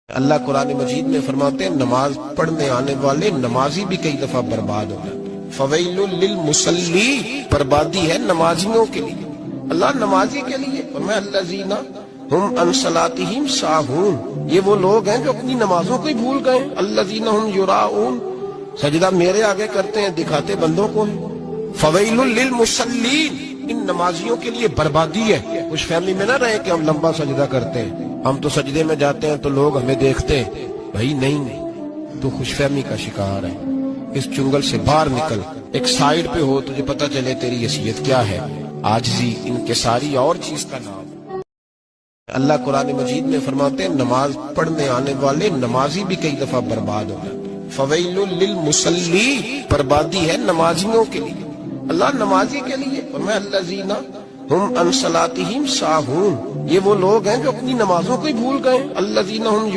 اللہ قرآن مجید میں فرماتے ہیں نماز پڑھنے آنے والے نمازی بھی کئی دفعہ برباد ہو جاتے ہیں۔ فویل للمصلی، بربادی ہے نمازیوں کے لیے، اللہ نمازی کے لیے فرمایا الذین ہم عن صلاتہم ساہون، یہ وہ لوگ ہیں جو اپنی نمازوں کو ہی بھول گئے، الذین ہم یراؤن، سجدہ میرے آگے کرتے ہیں دکھاتے بندوں کو ہیں۔ فویل للمصلین، ان نمازیوں کے لیے بربادی ہے۔ خوش فہمی میں نہ رہے کہ ہم لمبا سجدہ کرتے ہیں، ہم تو سجدے میں جاتے ہیں تو لوگ ہمیں دیکھتے ہیں، بھائی نہیں، تو خوش فہمی کا شکار ہے۔ اس چنگل سے باہر نکل، ایک سائیڈ پہ ہو، تجھے پتہ چلے تیری حیثیت کیا ہے، عاجزی، انکساری اور چیز کا نام۔ اللہ قرآن مجید میں فرماتے ہیں نماز پڑھنے آنے والے نمازی بھی کئی دفعہ برباد ہو جاتے ہیں۔ فویل للمصلی، بربادی ہے نمازیوں کے لیے، اللہ نمازی کے لیے فرمایا الذین ہم عن صلاتہم ساہون، یہ وہ لوگ ہیں جو اپنی نمازوں کو ہی بھول گئے، الذین ہم